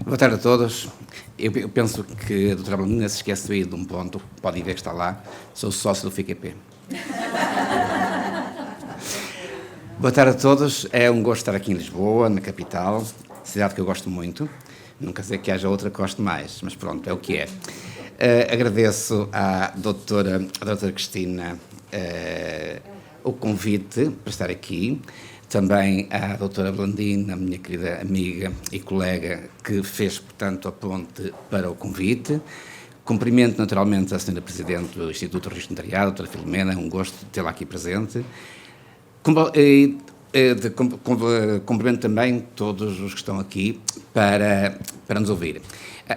Boa tarde a todos. Eu penso que a doutora Blandina se esquece aí de um ponto, podem ver que está lá, sou sócio do FIQP. Boa tarde a todos, é um gosto estar aqui em Lisboa, na capital, cidade que eu gosto muito, não quer dizer que haja outra que goste mais, mas pronto, é o que é. Agradeço à doutora Cristina o convite para estar aqui, também à doutora Blandina, minha querida amiga e colega, que fez, portanto, a ponte para o convite. Cumprimento naturalmente a senhora Presidente do Instituto de Registro Notariado, a doutora Filomena, é um gosto tê-la aqui presente. Cumprimento também todos os que estão aqui para nos ouvir.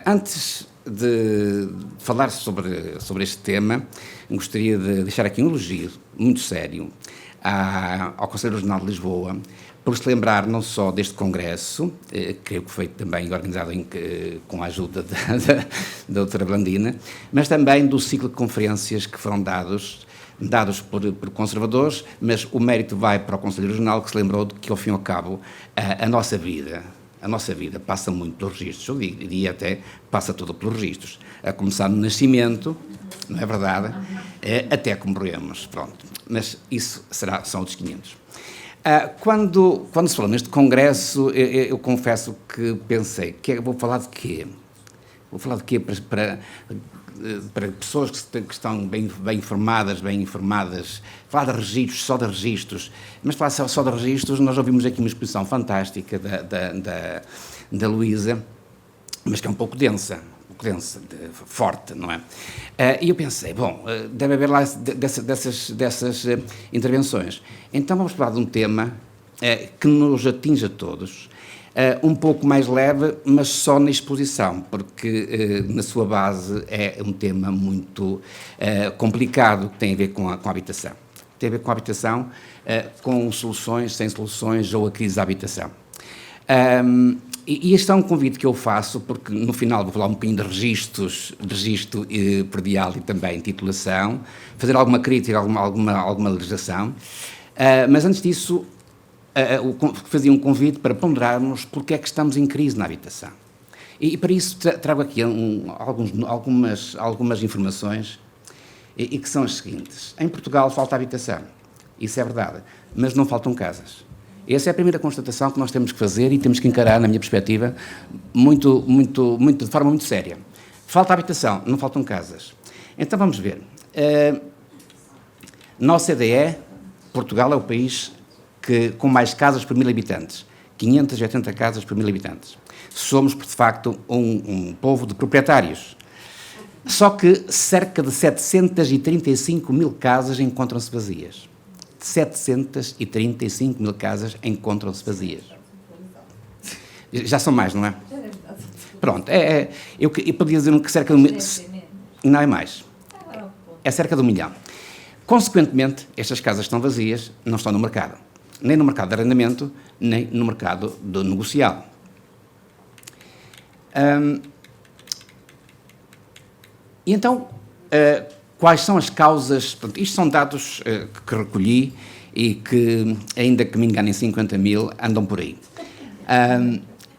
Antes de falar sobre este tema, gostaria de deixar aqui um elogio muito sério ao Conselho Regional de Lisboa, por se lembrar não só deste congresso, creio que foi também organizado com a ajuda da doutora Blandina, mas também do ciclo de conferências que foram dados por conservadores, mas o mérito vai para o Conselho Regional, que se lembrou de que, ao fim e ao cabo, a nossa vida passa muito pelos registros, eu diria até passa toda pelos registros, a começar no nascimento, não é verdade, até que morremos, pronto. Mas isso são outros 500. Quando se falou neste congresso, eu confesso que pensei, vou falar de quê? Vou falar de quê para pessoas que estão bem informadas, falar de registros, só de registros, mas falar só de registros, nós ouvimos aqui uma exposição fantástica da Luísa, mas que é um pouco densa, forte, não é? E eu pensei, deve haver lá dessas intervenções. Então vamos falar de um tema que nos atinge a todos, um pouco mais leve, mas só na exposição, porque na sua base é um tema muito complicado, que tem a ver com a habitação. Tem a ver com a habitação, com soluções, sem soluções, ou a crise da habitação. E este é um convite que eu faço, porque no final vou falar um bocadinho de registro predial e também titulação, fazer alguma crítica, alguma legislação, mas antes disso fazia um convite para ponderarmos porque é que estamos em crise na habitação. E para isso trago aqui algumas informações, e que são as seguintes. Em Portugal falta habitação, isso é verdade, mas não faltam casas. Essa é a primeira constatação que nós temos que fazer e temos que encarar, na minha perspectiva, de forma muito séria. Falta habitação, não faltam casas. Então vamos ver. Na OCDE, Portugal é o país com mais casas por 1.000 habitantes. 580 casas por 1.000 habitantes. Somos, de facto, um povo de proprietários. Só que cerca de 735 mil casas encontram-se vazias. 735 mil casas encontram-se vazias. Já são mais, não é? Pronto, eu podia dizer que cerca de... Não é mais. É cerca de 1 milhão. Consequentemente, estas casas estão vazias, não estão no mercado. Nem no mercado de arrendamento, nem no mercado do negociado. E então... quais são as causas? Portanto, isto são dados que recolhi e que, ainda que me enganem 50 mil, andam por aí.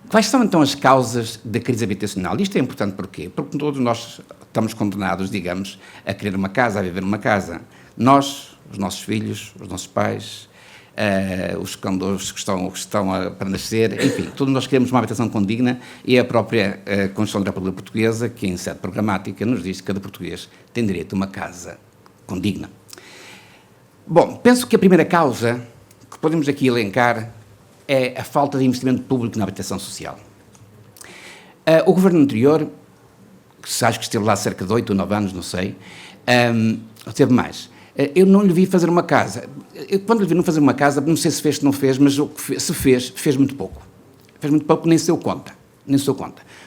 Quais são, então, as causas da crise habitacional? Isto é importante porquê? Porque todos nós estamos condenados, digamos, a querer uma casa, a viver numa casa. Nós, os nossos filhos, os nossos pais, os que estão para nascer, enfim, todos nós queremos uma habitação condigna e a própria Constituição da República Portuguesa, que em sede programática nos diz que cada português tem direito a uma casa condigna. Bom, penso que a primeira causa que podemos aqui elencar é a falta de investimento público na habitação social. O governo anterior, que acho que esteve lá cerca de 8 ou 9 anos, não sei, teve mais. Eu não lhe vi fazer uma casa. Quando lhe vi não fazer uma casa, não sei se fez, se não fez, mas se fez muito pouco. Fez muito pouco, nem se deu conta.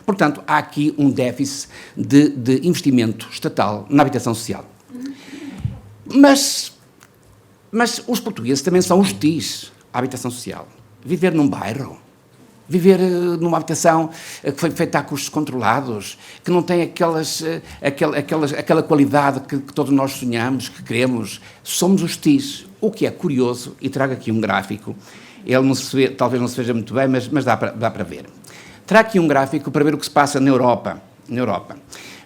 Portanto, há aqui um déficit de investimento estatal na habitação social. Mas os portugueses também são hostis à habitação social. Viver num bairro, viver numa habitação que foi feita a custos controlados, que não tem aquela qualidade que todos nós sonhamos, que queremos, somos hostis. O que é curioso, e trago aqui um gráfico, ele talvez não se veja muito bem, mas dá para ver. Trago aqui um gráfico para ver o que se passa na Europa.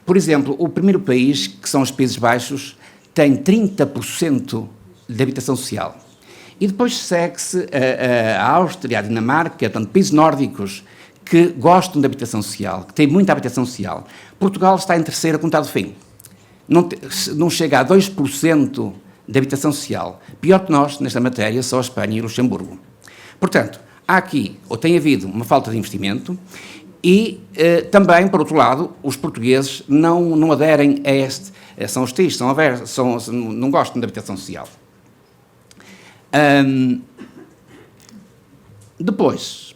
Por exemplo, o primeiro país, que são os Países Baixos, tem 30% de habitação social. E depois segue-se a Áustria, a Dinamarca, portanto, países nórdicos que gostam de habitação social, que têm muita habitação social. Portugal está em terceiro a contar do fim. Não chega a 2% de habitação social. Pior que nós, nesta matéria, só a Espanha e o Luxemburgo. Portanto, há aqui, ou tem havido, uma falta de investimento e também, por outro lado, os portugueses não aderem a este, são hostis, não gostam de habitação social. Depois,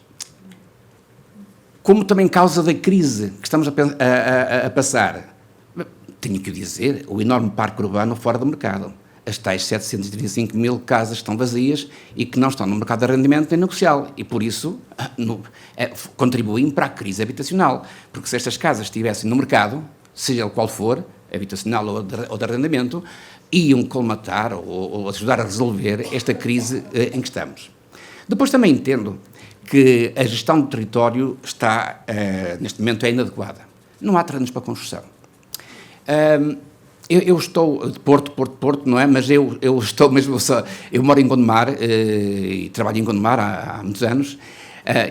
como também causa da crise que estamos a passar, tenho que o dizer, o enorme parque urbano fora do mercado. As tais 735 mil casas estão vazias e que não estão no mercado de arrendamento nem negocial e, por isso, contribuem para a crise habitacional. Porque se estas casas estivessem no mercado, seja ele qual for, habitacional ou de arrendamento, iam colmatar ou ajudar a resolver esta crise em que estamos. Depois também entendo que a gestão do território está, neste momento, é inadequada. Não há terrenos para construção. Eu estou de Porto, não é? Mas eu estou mesmo eu moro em Gondomar e trabalho em Gondomar há muitos anos,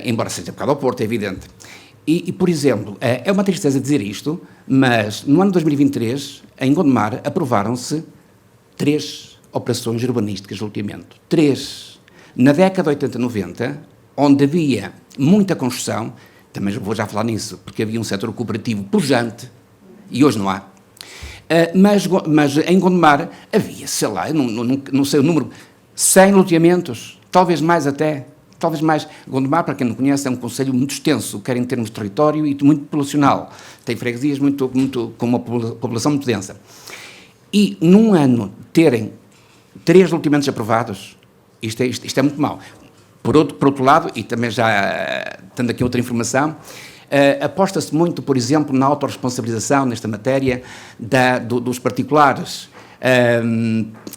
embora seja um bocado ao Porto, é evidente. E, por exemplo, é uma tristeza dizer isto, mas no ano de 2023, em Gondomar, aprovaram-se 3 operações urbanísticas de loteamento. 3. Na década de 80-90, onde havia muita construção, também vou já falar nisso, porque havia um setor cooperativo pujante, e hoje não há. Mas em Gondomar havia, sei lá, eu não sei o número, 100 loteamentos, talvez mais até, talvez mais. Gondomar, para quem não conhece, é um concelho muito extenso, quer em termos de território e muito populacional. Tem freguesias com uma população muito densa. E num ano terem 3 loteamentos aprovados, isto é muito mau. Por outro lado, e também já tendo aqui outra informação, aposta-se muito, por exemplo, na autorresponsabilização nesta matéria dos particulares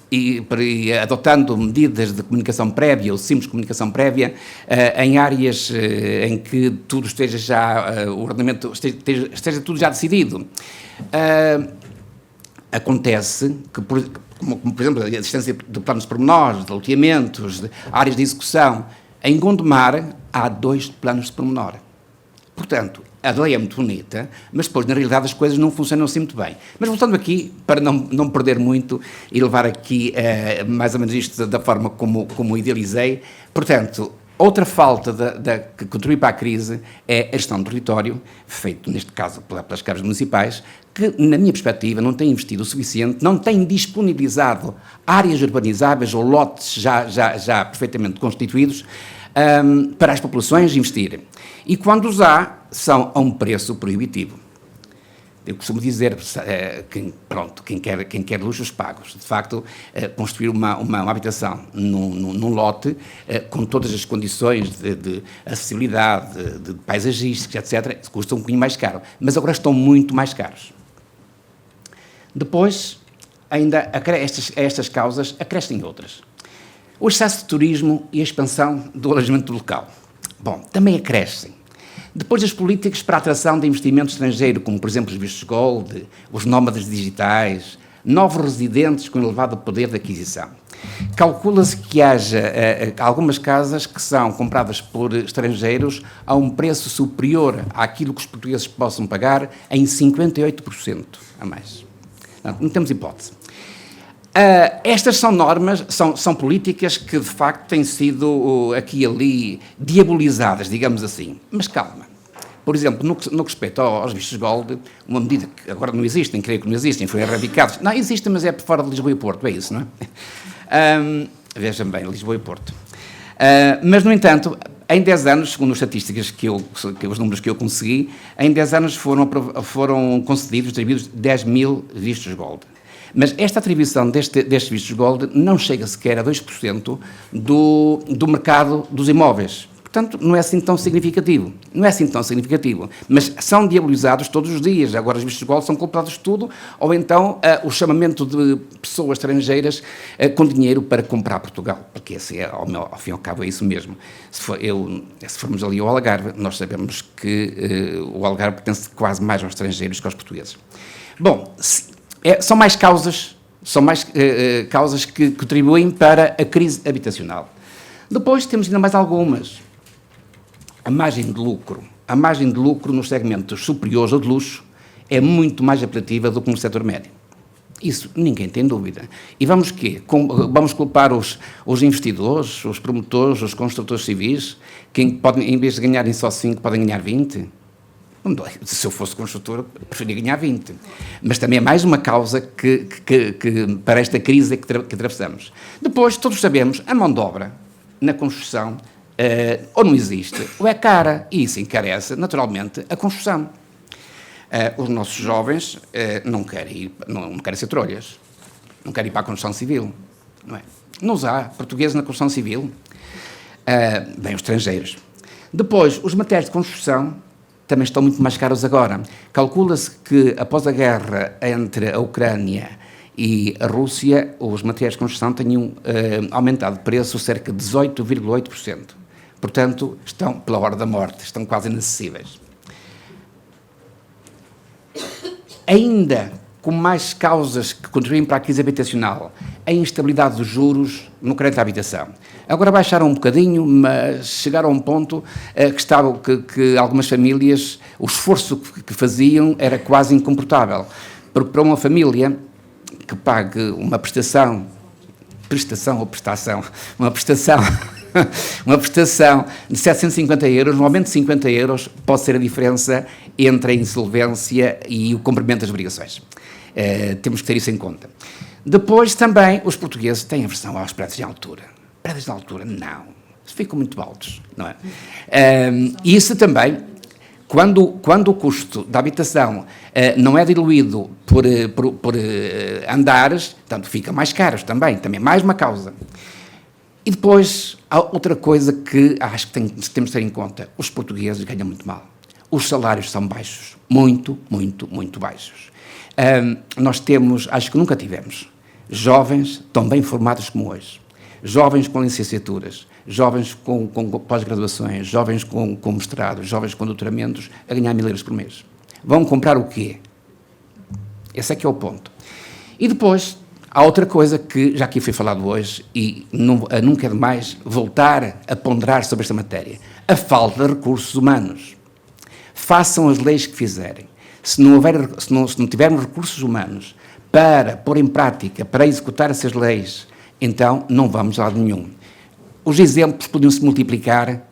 e adotando medidas de comunicação prévia ou simples comunicação prévia em áreas em que tudo esteja já, o ordenamento esteja tudo já decidido. Acontece que, como, por exemplo, a existência de planos pormenores, de loteamentos, de áreas de execução, em Gondomar há 2 planos de pormenor. Portanto, a lei é muito bonita, mas depois, na realidade, as coisas não funcionam assim muito bem. Mas voltando aqui, para não perder muito e levar aqui mais ou menos isto da forma como idealizei, portanto, outra falta que contribui para a crise é a gestão do território, feito, neste caso, pelas câmaras municipais, que, na minha perspectiva, não têm investido o suficiente, não têm disponibilizado áreas urbanizáveis ou lotes já perfeitamente constituídos para as populações investirem. E quando os há, são a um preço proibitivo. Eu costumo dizer, quem quer luxos pagos. De facto, construir uma habitação num lote com todas as condições de acessibilidade, de paisagísticas, etc., custa um bocadinho mais caro. Mas agora estão muito mais caros. Depois, ainda estas causas acrescem outras. O excesso de turismo e a expansão do alojamento local. Bom, também acrescem. Depois as políticas para a atração de investimento estrangeiro, como, por exemplo, os vistos gold, os nómadas digitais, novos residentes com elevado poder de aquisição. Calcula-se que haja algumas casas que são compradas por estrangeiros a um preço superior àquilo que os portugueses possam pagar em 58% a mais. Não temos hipótese. Estas são normas, são políticas que, de facto, têm sido aqui e ali diabolizadas, digamos assim. Mas calma. Por exemplo, no que respeita aos vistos gold, uma medida que agora não existem, creio que não existem, foi erradicados. Não, existem, mas é por fora de Lisboa e Porto, é isso, não é? Vejam bem, Lisboa e Porto. Mas, no entanto, em 10 anos, segundo as estatísticas os números que eu consegui, em 10 anos foram concedidos, atribuídos 10 mil vistos gold. Mas esta atribuição destes vistos gold não chega sequer a 2% do mercado dos imóveis. Portanto, não é assim tão significativo. Não é assim tão significativo. Mas são diabolizados todos os dias. Agora os vistos de gold são culpados de tudo, ou então o chamamento de pessoas estrangeiras com dinheiro para comprar Portugal. Porque esse é, ao fim e ao cabo, é isso mesmo. Se formos ali ao Algarve, nós sabemos que o Algarve pertence quase mais aos estrangeiros que aos portugueses. Bom, são mais causas que contribuem para a crise habitacional. Depois temos ainda mais algumas. A margem de lucro nos segmentos superiores ou de luxo é muito mais apelativa do que no setor médio. Isso ninguém tem dúvida. E vamos quê? Vamos culpar os investidores, os promotores, os construtores civis, que podem, em vez de ganharem só 5, podem ganhar 20? Se eu fosse construtor, preferia ganhar 20. Mas também é mais uma causa que para esta crise que atravessamos. Depois, todos sabemos, a mão de obra na construção ou não existe, ou é cara, e isso encarece, naturalmente, a construção. Os nossos jovens não querem ser trolhas, não querem ir para a construção civil, não é? Não há portugueses na construção civil, bem, os estrangeiros. Depois, os materiais de construção também estão muito mais caros agora. Calcula-se que, após a guerra entre a Ucrânia e a Rússia, os materiais de construção tenham aumentado de preço cerca de 18,8%. Portanto, estão pela hora da morte, estão quase inacessíveis. Ainda com mais causas que contribuem para a crise habitacional, a instabilidade dos juros no crédito à habitação. Agora baixaram um bocadinho, mas chegaram a um ponto que algumas famílias, o esforço que faziam era quase incomportável. Porque para uma família que pague uma prestação de 750 euros, no aumento de 50 euros, pode ser a diferença entre a insolvência e o cumprimento das obrigações. Temos que ter isso em conta. Depois, também, os portugueses têm aversão aos prédios de altura. Prédios de altura, não. Ficam muito altos, não é? E isso também, quando o custo da habitação não é diluído por andares, portanto, fica mais caros também mais uma causa. E depois, há outra coisa que acho que temos de ter em conta. Os portugueses ganham muito mal. Os salários são baixos. Muito, muito, muito baixos. Nós temos, acho que nunca tivemos, jovens tão bem formados como hoje. Jovens com licenciaturas, jovens com pós-graduações, jovens com mestrados, jovens com doutoramentos a ganhar 1.000 euros por mês. Vão comprar o quê? Esse é que é o ponto. E depois, há outra coisa que já aqui foi falado hoje e nunca é demais voltar a ponderar sobre esta matéria. A falta de recursos humanos. Façam as leis que fizerem. Se não tivermos recursos humanos para pôr em prática, para executar essas leis, então não vamos a lado nenhum. Os exemplos podiam-se multiplicar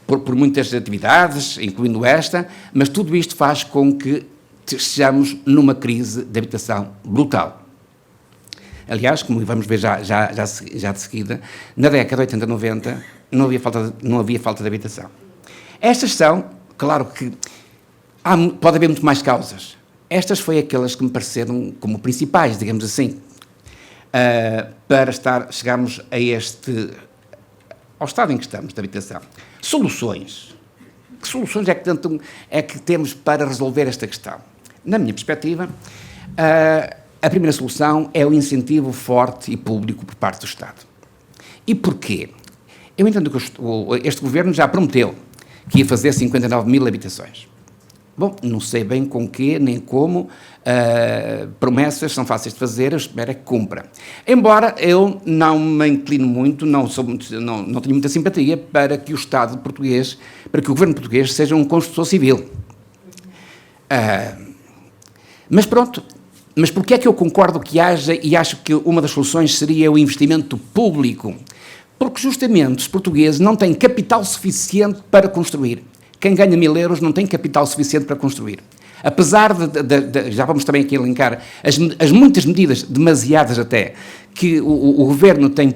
por muitas atividades, incluindo esta, mas tudo isto faz com que estejamos numa crise de habitação brutal. Aliás, como vamos ver já de seguida, na década de 80, 90, não havia falta de habitação. Estas são, claro que pode haver muito mais causas. Estas foi aquelas que me pareceram como principais, digamos assim, para chegarmos ao estado em que estamos, de habitação. Soluções. Que soluções é que temos para resolver esta questão? Na minha perspectiva, a primeira solução é o incentivo forte e público por parte do Estado. E porquê? Eu entendo que este Governo já prometeu que ia fazer 59.000 habitações. Bom, não sei bem com quê, nem como, promessas são fáceis de fazer, eu espero é que cumpra. Embora eu não me inclino muito, não tenho muita simpatia para que o Estado português, para que o Governo português seja um construtor civil. Mas pronto, mas porquê é que eu concordo que haja e acho que uma das soluções seria o investimento público? Porque justamente os portugueses não têm capital suficiente para construir. Quem ganha 1.000 euros não tem capital suficiente para construir. Apesar já vamos também aqui elencar as muitas medidas, demasiadas até, que o Governo tem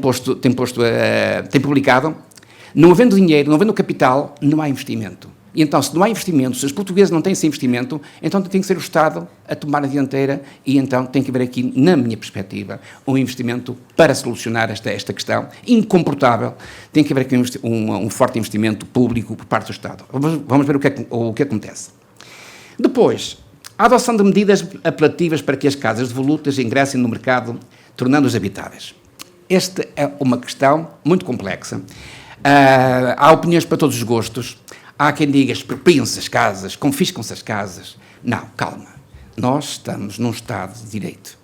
publicado, não havendo dinheiro, não havendo capital, não há investimento. E então, se não há investimento, se os portugueses não têm esse investimento, então tem que ser o Estado a tomar a dianteira e então tem que haver aqui, na minha perspectiva, um investimento para solucionar esta questão incomportável. Tem que haver aqui um forte investimento público por parte do Estado. Vamos ver o que acontece. Depois, a adoção de medidas apelativas para que as casas devolutas ingressem no mercado, tornando-os habitáveis. Esta é uma questão muito complexa. Há opiniões para todos os gostos. Há quem diga expropiem-se as casas, confiscam-se as casas. Não, calma. Nós estamos num Estado de Direito.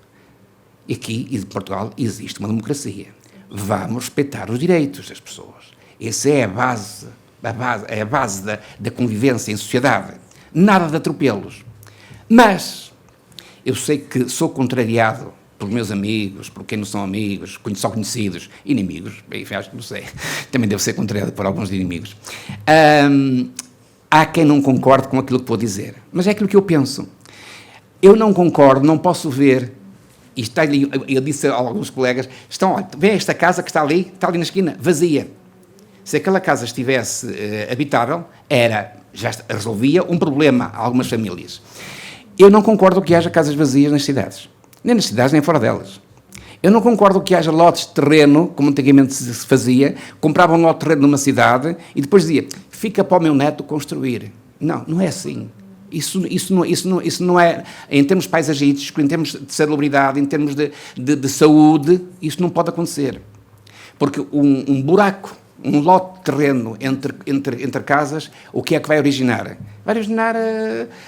Aqui, e de Portugal, existe uma democracia. Vamos respeitar os direitos das pessoas. Essa é a base da convivência em sociedade. Nada de atropelos. Mas eu sei que sou contrariado pelos meus amigos, por quem não são amigos, só conhecidos, inimigos, enfim, acho que não sei, também devo ser contrariado por alguns inimigos. Há quem não concorde com aquilo que vou dizer, mas é aquilo que eu penso. Eu não concordo, não posso ver, e está ali, eu disse a alguns colegas, olha, vê esta casa que está ali na esquina, vazia. Se aquela casa estivesse habitável, já resolvia um problema a algumas famílias. Eu não concordo que haja casas vazias nas cidades. Nem nas cidades, nem fora delas. Eu não concordo que haja lotes de terreno, como antigamente se fazia, comprava um lote de terreno numa cidade e depois dizia, fica para o meu neto construir. Não, não é assim. Isso não é, em termos paisagísticos, em termos de salubridade, em termos de saúde, isso não pode acontecer. Porque um buraco, um lote de terreno entre casas, o que é que vai originar? Vai originar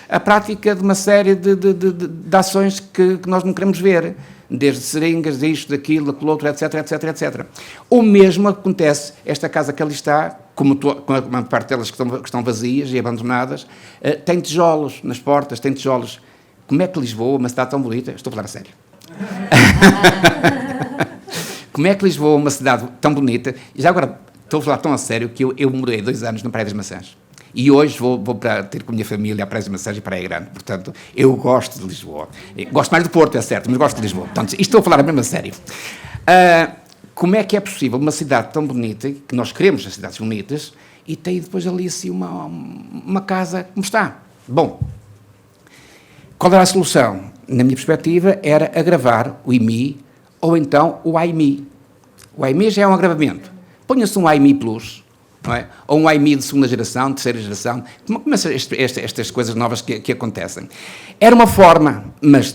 a prática de uma série de ações que nós não queremos ver, desde seringas, disto, daquilo, daquilo outro, etc, etc, etc. O mesmo acontece, esta casa que ali está, como a maior parte delas que estão vazias e abandonadas, tem tijolos nas portas, tem tijolos. Como é que Lisboa, uma cidade tão bonita, estou a falar a sério, como é que Lisboa, uma cidade tão bonita, já agora estou a falar tão a sério que eu morei 2 anos na Praia das Maçãs. E hoje vou para ter com a minha família a Praia das Maçãs e Praia Grande. Portanto, eu gosto de Lisboa. Gosto mais do Porto, é certo, mas gosto de Lisboa. Portanto, isto estou a falar mesmo a sério. Como é que é possível uma cidade tão bonita, que nós queremos as cidades bonitas, e tem depois ali assim uma casa como está? Bom, qual era a solução? Na minha perspectiva, era agravar o IMI ou então o AIMI. O AIMI já é um agravamento. Ponha-se um AIMI Plus, não é? Ou um AIMI de segunda geração, terceira geração, como estas coisas novas que acontecem. Era uma forma, mas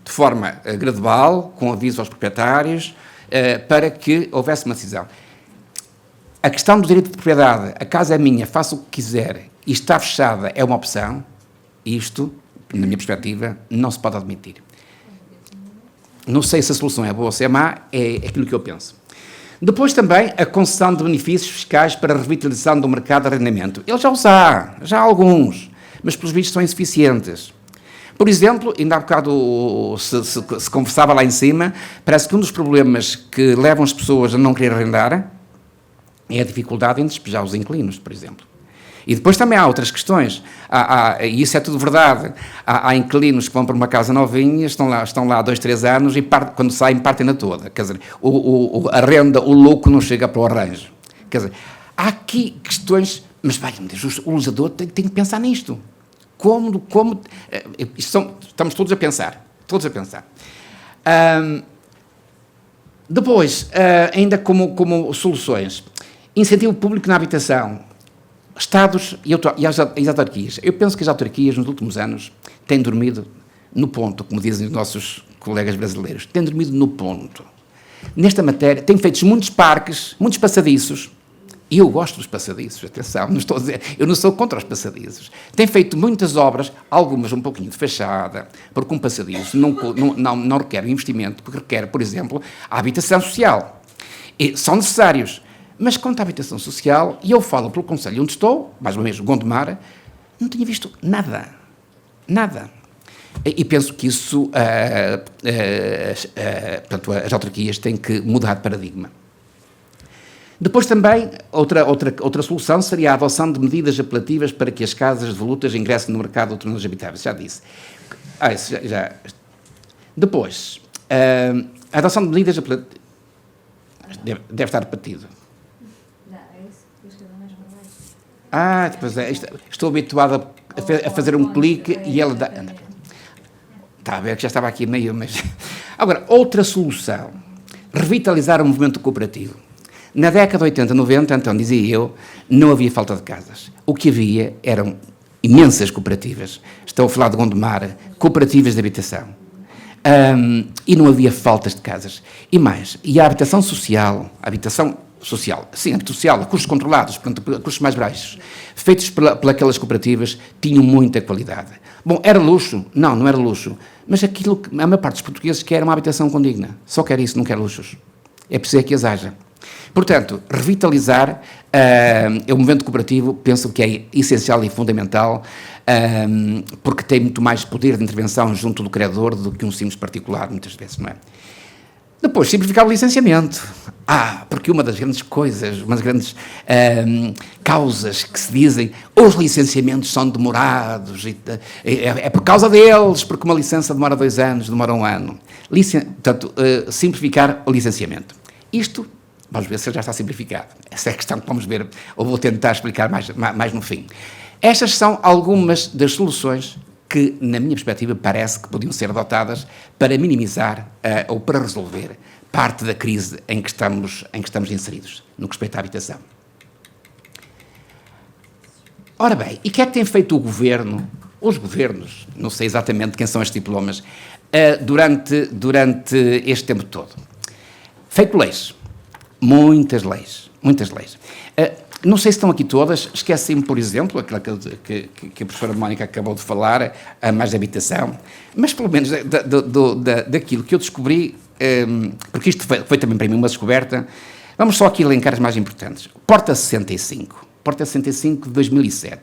de forma gradual, com aviso aos proprietários, para que houvesse uma decisão. A questão do direito de propriedade, a casa é minha, faça o que quiser, e está fechada, é uma opção. Isto, na minha perspectiva, não se pode admitir. Não sei se a solução é boa ou se é má, é aquilo que eu penso. Depois também a concessão de benefícios fiscais para a revitalização do mercado de arrendamento. Ele já os há, já há alguns, mas pelos vistos são insuficientes. Por exemplo, ainda há bocado se conversava lá em cima, parece que um dos problemas que levam as pessoas a não querer arrendar é a dificuldade em despejar os inquilinos, por exemplo. E depois também há outras questões, e isso é tudo verdade, há inquilinos que vão para uma casa novinha, estão lá há 2, 3 anos e quando saem partem-na toda, quer dizer, a renda, o lucro não chega para o arranjo. Quer dizer, há aqui questões, mas vai, o legislador tem que pensar nisto. Estamos todos a pensar, Depois, ainda como soluções, incentivo público na habitação, Estados e as autarquias. Eu penso que as autarquias, nos últimos anos, têm dormido no ponto, como dizem os nossos colegas brasileiros, têm dormido no ponto. Nesta matéria, têm feito muitos parques, muitos passadiços, e eu gosto dos passadiços, atenção, não estou a dizer, eu não sou contra os passadiços. Têm feito muitas obras, algumas um pouquinho de fachada, porque um passadiço não requer investimento, porque requer, por exemplo, a habitação social. E são necessários. Mas quanto à habitação social, e eu falo pelo concelho onde estou, mais ou menos Gondomar, não tinha visto nada. Nada. E penso que isso, portanto, as autarquias têm que mudar de paradigma. Depois também, outra solução seria a adoção de medidas apelativas para que as casas devolutas ingressem no mercado de torneios habitáveis. Já disse. Isso já. Depois, a adoção de medidas apelativas. Deve estar repetido. Depois estou habituado a fazer um clique e ela dá... Está a ver que já estava aqui meio, mas... Agora, outra solução, revitalizar o movimento cooperativo. Na década de 80, 90, então, dizia eu, não havia falta de casas. O que havia eram imensas cooperativas. Estou a falar de Gondomar, cooperativas de habitação. E não havia faltas de casas. E mais, e a habitação social, sim, a social, a custos controlados, portanto, a custos mais baixos, feitos pelas cooperativas, tinham muita qualidade. Bom, era luxo? Não, não era luxo. Mas aquilo que a maior parte dos portugueses quer é uma habitação condigna. Só quer isso, não quer luxos. É preciso que as haja. Portanto, revitalizar o movimento cooperativo, penso que é essencial e fundamental, porque tem muito mais poder de intervenção junto do credor do que um simples particular, muitas vezes, não é? Depois, simplificar o licenciamento. Porque uma das grandes coisas, uma das grandes causas que se dizem, os licenciamentos são demorados, é por causa deles, porque uma licença demora 2 anos, demora 1 ano. Portanto, simplificar o licenciamento. Isto, vamos ver se já está simplificado. Essa é a questão que vamos ver, ou vou tentar explicar mais no fim. Estas são algumas das soluções que, na minha perspectiva, parece que podiam ser adotadas para minimizar ou para resolver parte da crise em que estamos inseridos, no que respeita à habitação. Ora bem, e o que é que tem feito o Governo, os governos, não sei exatamente quem são estes diplomas, durante este tempo todo? Feito leis. Muitas leis. Não sei se estão aqui todas, esqueci-me, por exemplo, aquela que a professora Mónica acabou de falar, a mais de habitação, mas pelo menos daquilo que eu descobri, porque isto foi também para mim uma descoberta, vamos só aqui elencar as mais importantes. Porta 65 de 2007.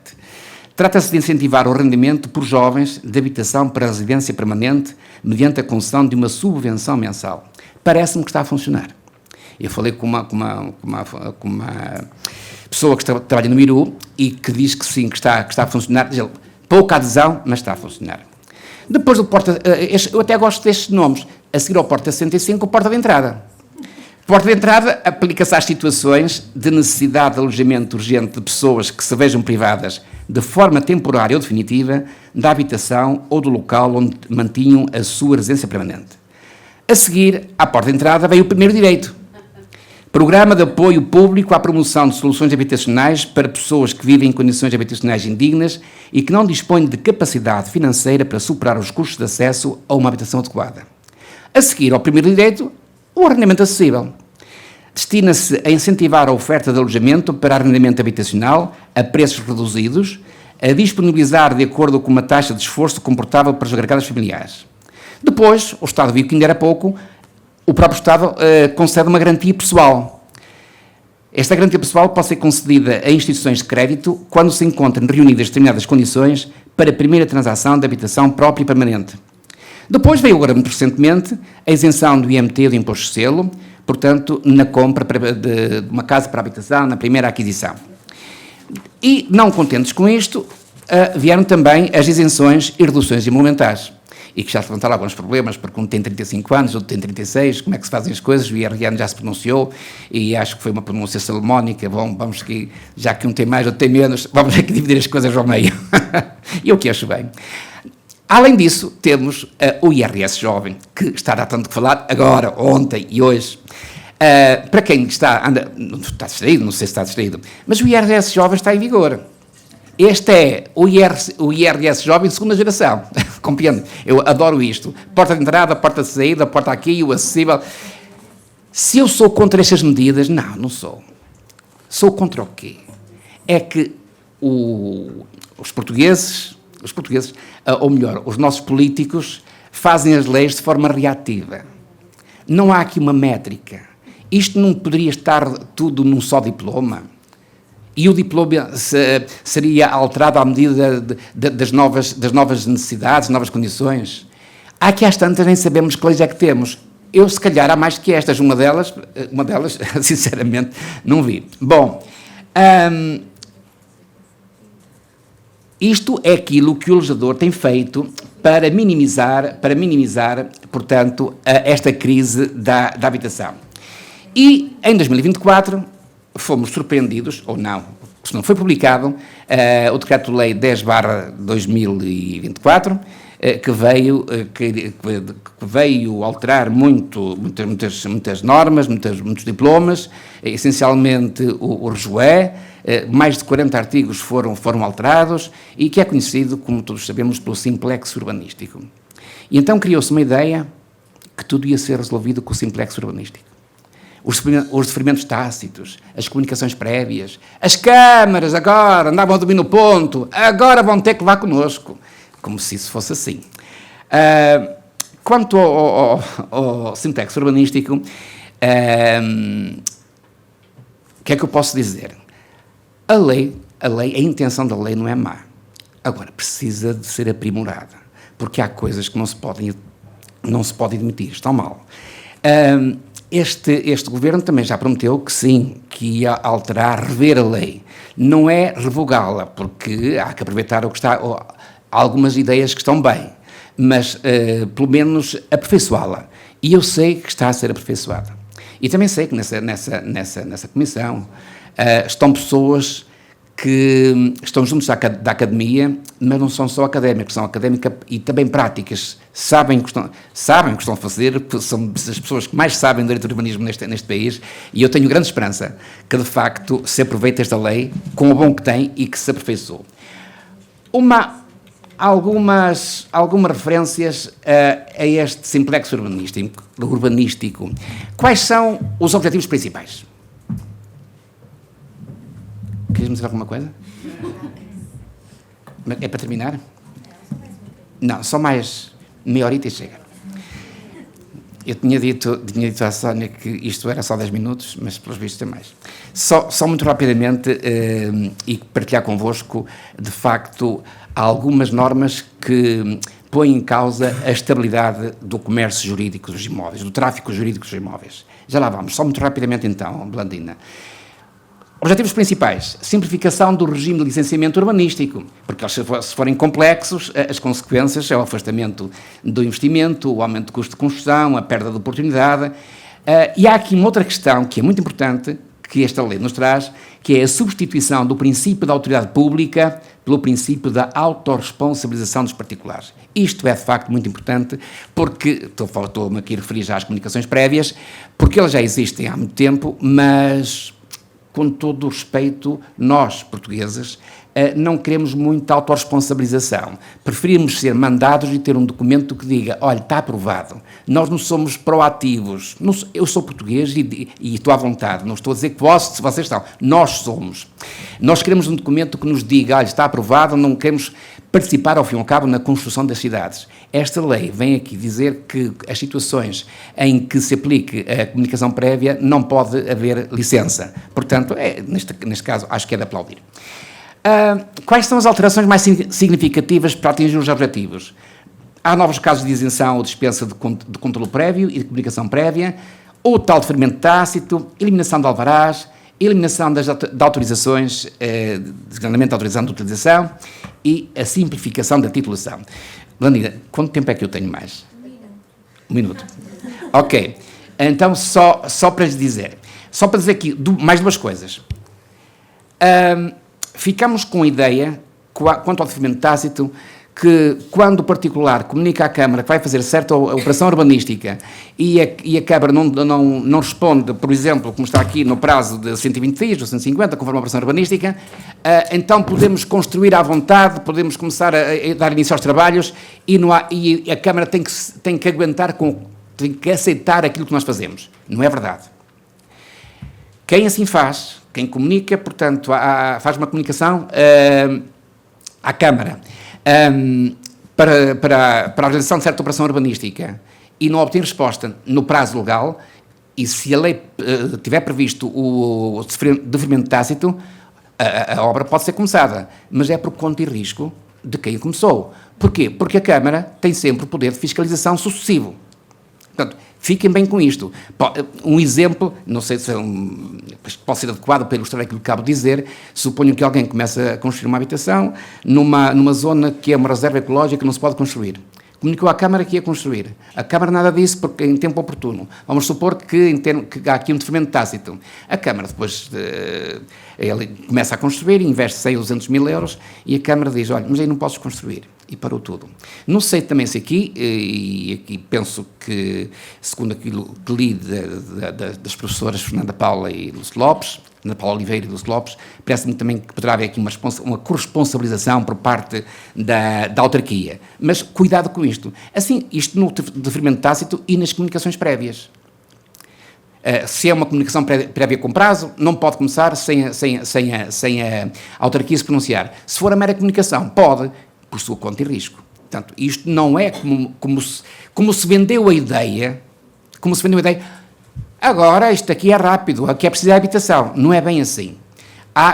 Trata-se de incentivar o arrendamento por jovens de habitação para residência permanente mediante a concessão de uma subvenção mensal. Parece-me que está a funcionar. Eu falei com uma pessoa que trabalha no Miru e que diz que sim, que está a funcionar. Diz ele, pouca adesão, mas está a funcionar. Depois do Porta... eu até gosto destes nomes. A seguir ao Porta 65, o Porta de Entrada. Porta de Entrada aplica-se às situações de necessidade de alojamento urgente de pessoas que se vejam privadas de forma temporária ou definitiva da habitação ou do local onde mantinham a sua residência permanente. A seguir, à Porta de Entrada, veio o primeiro direito. Programa de apoio público à promoção de soluções habitacionais para pessoas que vivem em condições habitacionais indignas e que não dispõem de capacidade financeira para superar os custos de acesso a uma habitação adequada. A seguir ao primeiro direito, o arrendamento acessível. Destina-se a incentivar a oferta de alojamento para arrendamento habitacional a preços reduzidos, a disponibilizar de acordo com uma taxa de esforço comportável para os agregados familiares. Depois, o Estado viu que ainda era pouco, o próprio Estado concede uma garantia pessoal. Esta garantia pessoal pode ser concedida a instituições de crédito quando se encontram reunidas determinadas condições para a primeira transação de habitação própria e permanente. Depois veio agora, muito recentemente, a isenção do IMT do Imposto de Selo, portanto, na compra de uma casa para habitação, na primeira aquisição. E, não contentes com isto, vieram também as isenções e reduções emolumentares. E que já se levantaram alguns problemas, porque um tem 35 anos, outro tem 36, como é que se fazem as coisas, o IRN já se pronunciou, e acho que foi uma pronúncia salomónica, bom, vamos que, já que um tem mais, outro tem menos, vamos aqui dividir as coisas ao meio. E eu que acho bem. Além disso, temos o IRS jovem, que está a tanto que falar agora, ontem e hoje. Para quem está distraído, não sei se está distraído, mas o IRS jovem está em vigor. Este é o IRS jovem de segunda geração, compreende? Eu adoro isto. Porta de entrada, porta de saída, porta aqui, o acessível. Se eu sou contra estas medidas, não sou. Sou contra o quê? É que os portugueses, ou melhor, os nossos políticos, fazem as leis de forma reativa. Não há aqui uma métrica. Isto não poderia estar tudo num só diploma? E o diploma seria alterado à medida das novas necessidades, novas condições? Aqui às tantas nem sabemos que leis é que temos. Eu, se calhar, há mais que estas. Uma delas sinceramente, não vi. Bom, isto é aquilo que o legislador tem feito para minimizar, portanto, esta crise da habitação. E, em 2024, fomos surpreendidos, ou não, foi publicado o Decreto-Lei 10/2024, que veio alterar muitas normas, muitos diplomas, essencialmente o RJUE, mais de 40 artigos foram alterados e que é conhecido, como todos sabemos, pelo simplex urbanístico. E então criou-se uma ideia que tudo ia ser resolvido com o simplex urbanístico. Os referimentos tácitos, as comunicações prévias, as câmaras agora andavam a dormir no ponto, agora vão ter que levar connosco. Como se isso fosse assim. Quanto ao simplex urbanístico, o que é que eu posso dizer? A intenção da lei não é má. Agora, precisa de ser aprimorada, porque há coisas que não se podem admitir, estão mal. Este governo também já prometeu que sim, que ia alterar, rever a lei. Não é revogá-la, porque há que aproveitar algumas ideias que estão bem, mas pelo menos aperfeiçoá-la. E eu sei que está a ser aperfeiçoada. E também sei que nessa comissão estão pessoas que estão juntos da academia, mas não são só académicos, são académicas e também práticas, sabem o que estão a fazer, são as pessoas que mais sabem do direito do urbanismo neste país, e eu tenho grande esperança que, de facto, se aproveite esta lei com o bom que tem e que se aperfeiçoe. Algumas referências a este simplex urbanístico. Quais são os objetivos principais? Queres-me dizer alguma coisa? É para terminar? Não, só mais meia horita e chega. Eu tinha dito à Sónia que isto era só 10 minutos, mas pelos vistos é mais. Só muito rapidamente e partilhar convosco, de facto, há algumas normas que põem em causa a estabilidade do comércio jurídico dos imóveis, do tráfico jurídico dos imóveis. Já lá vamos, só muito rapidamente então, Blandina. Objetivos principais: simplificação do regime de licenciamento urbanístico, porque se forem complexos, as consequências é o afastamento do investimento, o aumento do custo de construção, a perda de oportunidade. E há aqui uma outra questão que é muito importante, que esta lei nos traz, que é a substituição do princípio da autoridade pública pelo princípio da autorresponsabilização dos particulares. Isto é, de facto, muito importante, porque, estou-me aqui a referir já às comunicações prévias, porque elas já existem há muito tempo, mas, com todo o respeito, nós, portugueses, não queremos muita autorresponsabilização. Preferimos ser mandados e ter um documento que diga, olha, está aprovado. Nós não somos proativos. Eu sou português e estou à vontade. Não estou a dizer que vocês estão. Nós somos. Nós queremos um documento que nos diga, olha, está aprovado, não queremos participar, ao fim e ao cabo, na construção das cidades. Esta lei vem aqui dizer que as situações em que se aplique a comunicação prévia não pode haver licença. Portanto, neste caso, acho que é de aplaudir. Quais são as alterações mais significativas para atingir os objetivos? Há novos casos de isenção ou dispensa de controle prévio e de comunicação prévia, o tal deferimento tácito, eliminação de alvarás, eliminação de autorizações, designadamente autorização de utilização e a simplificação da titulação. Blandina, quanto tempo é que eu tenho mais? Um minuto. Ok. Então, só para lhes dizer, aqui mais duas coisas. Ficamos com a ideia, quanto ao deferimento tácito, que quando o particular comunica à Câmara que vai fazer certa operação urbanística e a Câmara não responde, por exemplo, como está aqui, no prazo de 120 dias ou 150, conforme a operação urbanística, então podemos construir à vontade, podemos começar a dar início aos trabalhos e a Câmara tem que aguentar, tem que aceitar aquilo que nós fazemos. Não é verdade. Quem assim faz, quem comunica, portanto, faz uma comunicação à Câmara para a realização de certa operação urbanística e não obter resposta no prazo legal, e se a lei tiver previsto o deferimento tácito, a obra pode ser começada, mas é por conta e risco de quem começou. Porquê? Porque a Câmara tem sempre o poder de fiscalização sucessivo. Portanto, fiquem bem com isto. Um exemplo, não sei se pode ser adequado para ilustrar aquilo que acabo de dizer, suponho que alguém começa a construir uma habitação numa zona que é uma reserva ecológica que não se pode construir. comunicou à Câmara que ia construir. A Câmara nada disse porque em tempo oportuno. Vamos supor que há aqui um deferimento tácito. A Câmara depois ele começa a construir, investe 100 ou 200 mil euros e a Câmara diz, olha, mas aí não posso construir. E parou tudo. Não sei também se aqui, e aqui penso que, segundo aquilo que li das professoras Fernanda Paula e Lúcio Lopes, Ana Paula Oliveira e Lúcio Lopes, parece-me também que poderá haver aqui uma corresponsabilização por parte da autarquia. Mas cuidado com isto. Assim, isto no deferimento tácito e nas comunicações prévias. Se é uma comunicação prévia com prazo, não pode começar sem a autarquia se pronunciar. Se for a mera comunicação, pode, por sua conta e risco. Portanto, isto não é como se vendeu a ideia, agora isto aqui é rápido, aqui é preciso a habitação. Não é bem assim.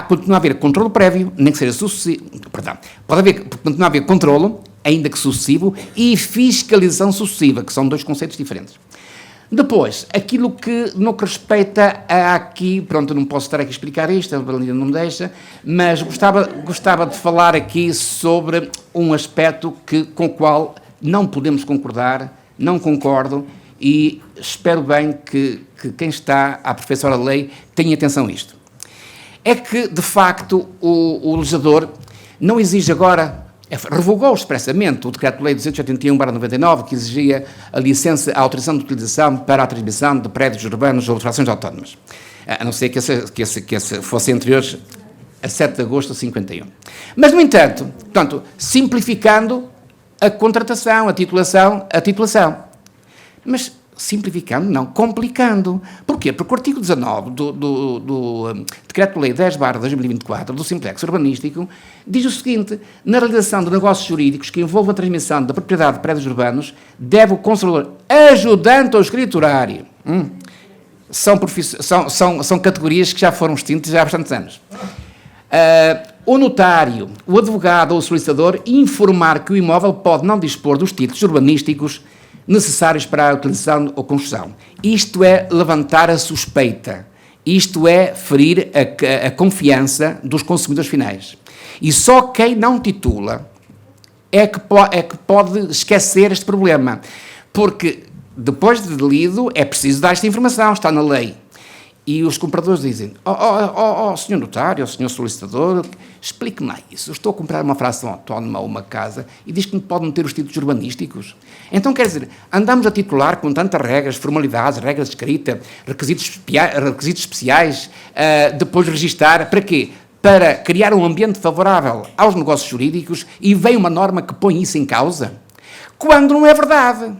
Continua a haver controlo prévio, nem que seja sucessivo, continua a haver controlo, ainda que sucessivo, e fiscalização sucessiva, que são dois conceitos diferentes. Depois, aquilo que no que respeita a aqui, pronto, eu não posso estar aqui a explicar isto, a Valentina não me deixa, mas gostava de falar aqui sobre um aspecto com o qual não podemos concordar, não concordo, e espero bem que quem está a aperfeiçoar a lei tenha atenção a isto. É que, de facto, o legislador não exige agora, revogou expressamente o Decreto-Lei 281/99, que exigia a autorização de utilização para a transmissão de prédios urbanos ou de frações autónomas, a não ser que esse fosse anteriores a 7 de agosto de 51. Mas, no entanto, portanto, simplificando a contratação, a titulação. Mas simplificando, não, complicando. Porquê? Porque o artigo 19 do Decreto-Lei 10/2024, do Simplex Urbanístico, diz o seguinte: na realização de negócios jurídicos que envolvam a transmissão da propriedade de prédios urbanos, deve o conservador ajudante ou escriturário. São categorias que já foram extintas há bastantes anos. O notário, o advogado ou o solicitador informar que o imóvel pode não dispor dos títulos urbanísticos necessários para a utilização ou construção. Isto é levantar a suspeita. Isto é ferir a confiança dos consumidores finais. E só quem não titula é que pode esquecer este problema. Porque, depois de lido, é preciso dar esta informação, está na lei. E os compradores dizem, senhor notário, senhor solicitador, explique-me lá isso. Eu estou a comprar uma fração autónoma ou uma casa e diz que não pode ter os títulos urbanísticos. Então, quer dizer, andamos a titular com tantas regras, formalidades, regras de escrita, requisitos especiais, depois de registar, para quê? Para criar um ambiente favorável aos negócios jurídicos e vem uma norma que põe isso em causa? Quando não é verdade.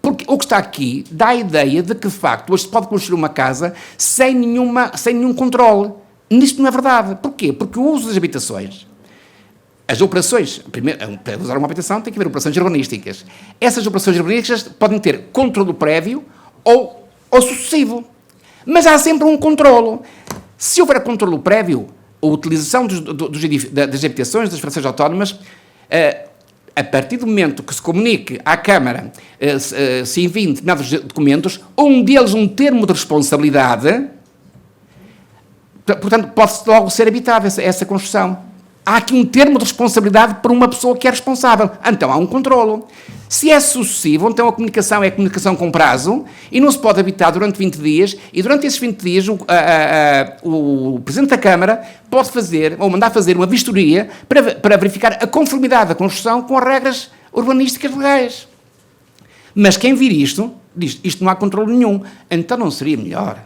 Porque o que está aqui dá a ideia de que, de facto, hoje se pode construir uma casa sem nenhum controle. Isto não é verdade. Porquê? Porque o uso das habitações, as operações, primeiro, para usar uma habitação tem que haver operações urbanísticas. Essas operações urbanísticas podem ter controle prévio ou sucessivo. Mas há sempre um controlo. Se houver controle prévio, a utilização das habitações, das frações autónomas, a partir do momento que se comunique à Câmara, se enviem determinados documentos, um deles um termo de responsabilidade, portanto, pode logo ser habitável essa construção. Há aqui um termo de responsabilidade por uma pessoa que é responsável. Então, há um controlo. Se é sucessivo, então a comunicação é comunicação com prazo e não se pode habitar durante 20 dias e durante esses 20 dias o Presidente da Câmara pode fazer, ou mandar fazer uma vistoria para verificar a conformidade da construção com as regras urbanísticas legais. Mas quem vir isto, diz, isto não há controle nenhum. Então não seria melhor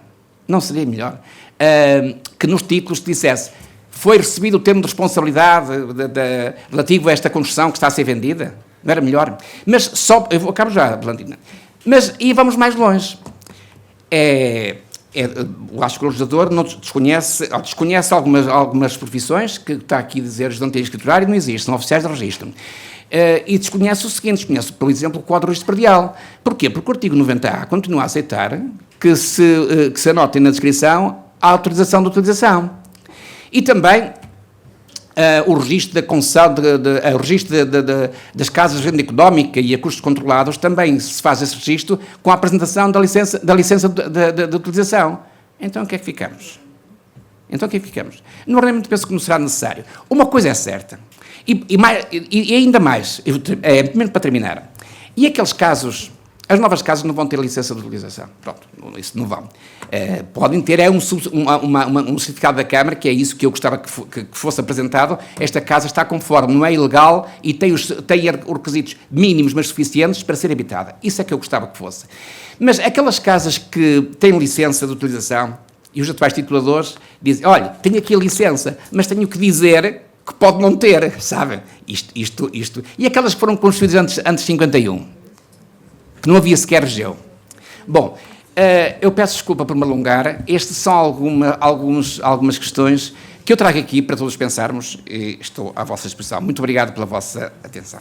que nos títulos dissesse foi recebido o termo de responsabilidade relativo a esta construção que está a ser vendida? Não era melhor? Mas só... Eu acabo já, Valentina. Mas, e vamos mais longe. Eu acho que o legislador não desconhece algumas profissões, que está aqui a dizer ajudante escriturário, não existe, são oficiais de registro. E desconhece o seguinte, desconhece, por exemplo, o Código de Registro Predial. Porquê? Porque o artigo 90A continua a aceitar que se anote na descrição a autorização de utilização. E também o registro da concessão, o registro das casas de renda económica e a custos controlados, também se faz esse registro com a apresentação da licença de utilização. Então, o que é que ficamos? Normalmente penso que não será necessário. Uma coisa é certa, e ainda mais, para terminar, E aqueles casos, as novas casas não vão ter licença de utilização. Pronto, isso não vão. Podem ter um certificado da Câmara, que é isso que eu gostava que fosse apresentado. Esta casa está conforme, não é ilegal e tem os requisitos mínimos, mas suficientes para ser habitada. Isso é que eu gostava que fosse. Mas aquelas casas que têm licença de utilização e os atuais tituladores dizem, olha, tenho aqui a licença, mas tenho que dizer que pode não ter, sabem? Isto. E aquelas que foram construídas antes de 51, que não havia sequer geo. Bom, eu peço desculpa por me alongar. Estas são algumas questões que eu trago aqui para todos pensarmos e estou à vossa disposição. Muito obrigado pela vossa atenção.